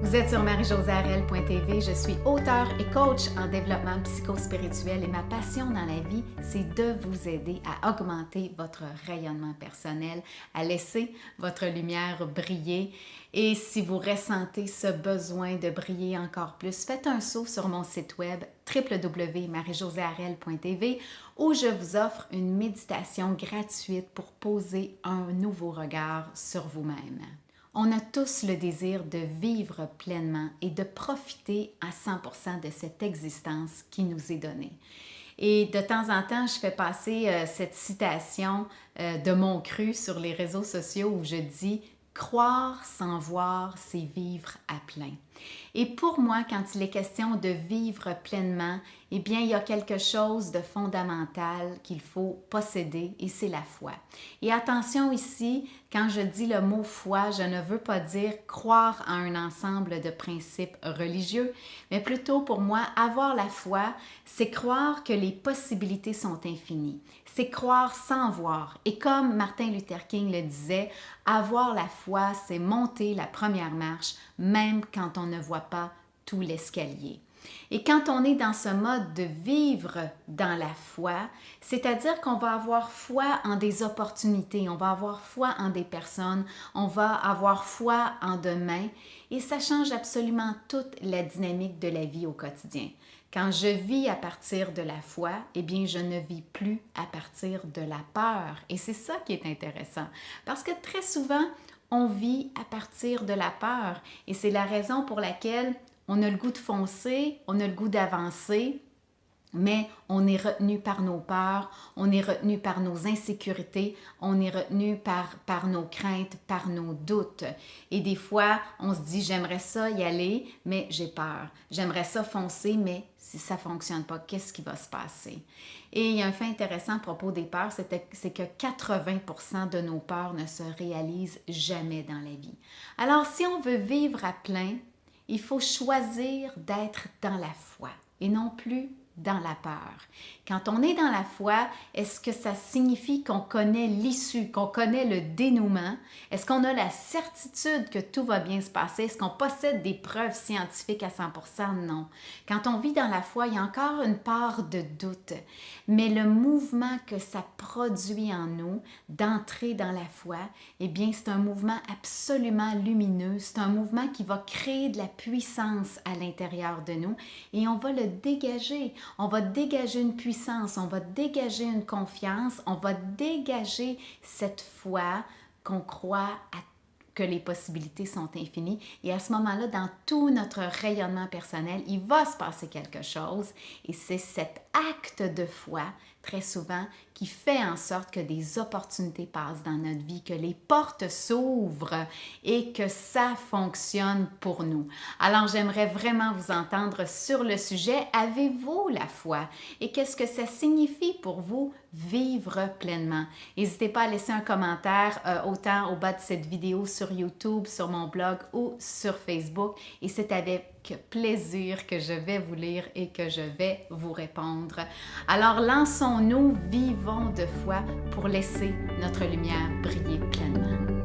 Vous êtes sur marie-josée-arel.tv. Je suis auteure et coach en développement psychospirituel et ma passion dans la vie, c'est de vous aider à augmenter votre rayonnement personnel, à laisser votre lumière briller. Et si vous ressentez ce besoin de briller encore plus, faites un saut sur mon site web www.marie-josée-arel.tv où je vous offre une méditation gratuite pour poser un nouveau regard sur vous-même. On a tous le désir de vivre pleinement et de profiter à 100% de cette existence qui nous est donnée. Et de temps en temps, je fais passer cette citation de mon cru sur les réseaux sociaux où je dis « Croire sans voir, c'est vivre à plein ». Et pour moi, quand il est question de vivre pleinement, eh bien, il y a quelque chose de fondamental qu'il faut posséder et c'est la foi. Et attention ici, quand je dis le mot foi, je ne veux pas dire croire à un ensemble de principes religieux, mais plutôt pour moi, avoir la foi, c'est croire que les possibilités sont infinies. C'est croire sans voir. Et comme Martin Luther King le disait, avoir la foi, c'est monter la première marche, même quand on ne voit pas tout l'escalier. Et quand on est dans ce mode de vivre dans la foi, c'est-à-dire qu'on va avoir foi en des opportunités, on va avoir foi en des personnes, on va avoir foi en demain et ça change absolument toute la dynamique de la vie au quotidien. Quand je vis à partir de la foi, eh bien, je ne vis plus à partir de la peur. Et c'est ça qui est intéressant. Parce que très souvent, on vit à partir de la peur. Et c'est la raison pour laquelle on a le goût de foncer, on a le goût d'avancer, mais on est retenu par nos peurs, on est retenu par nos insécurités, on est retenu par nos craintes, par nos doutes. Et des fois, on se dit, j'aimerais ça y aller, mais j'ai peur. J'aimerais ça foncer, mais si ça ne fonctionne pas, qu'est-ce qui va se passer? Et il y a un fait intéressant à propos des peurs, c'est que 80% de nos peurs ne se réalisent jamais dans la vie. Alors, si on veut vivre à plein, il faut choisir d'être dans la foi et non plus dans la peur. Quand on est dans la foi, est-ce que ça signifie qu'on connaît l'issue, qu'on connaît le dénouement? Est-ce qu'on a la certitude que tout va bien se passer? Est-ce qu'on possède des preuves scientifiques à 100%? Non. Quand on vit dans la foi, il y a encore une part de doute. Mais le mouvement que ça produit en nous, d'entrer dans la foi, eh bien, c'est un mouvement absolument lumineux. C'est un mouvement qui va créer de la puissance à l'intérieur de nous et on va le dégager. On va dégager une puissance, on va dégager une confiance, on va dégager cette foi qu'on croit que les possibilités sont infinies. Et à ce moment-là, dans tout notre rayonnement personnel, il va se passer quelque chose. Et c'est cet acte de foi, très souvent, qui fait en sorte que des opportunités passent dans notre vie, que les portes s'ouvrent et que ça fonctionne pour nous. Alors, j'aimerais vraiment vous entendre sur le sujet. Avez-vous la foi? Et qu'est-ce que ça signifie pour vous vivre pleinement? N'hésitez pas à laisser un commentaire autant au bas de cette vidéo sur YouTube, sur mon blog ou sur Facebook. Et c'est avec plaisir que je vais vous lire et que je vais vous répondre. Alors, lançons-nous, vivons de foi pour laisser notre lumière briller pleinement.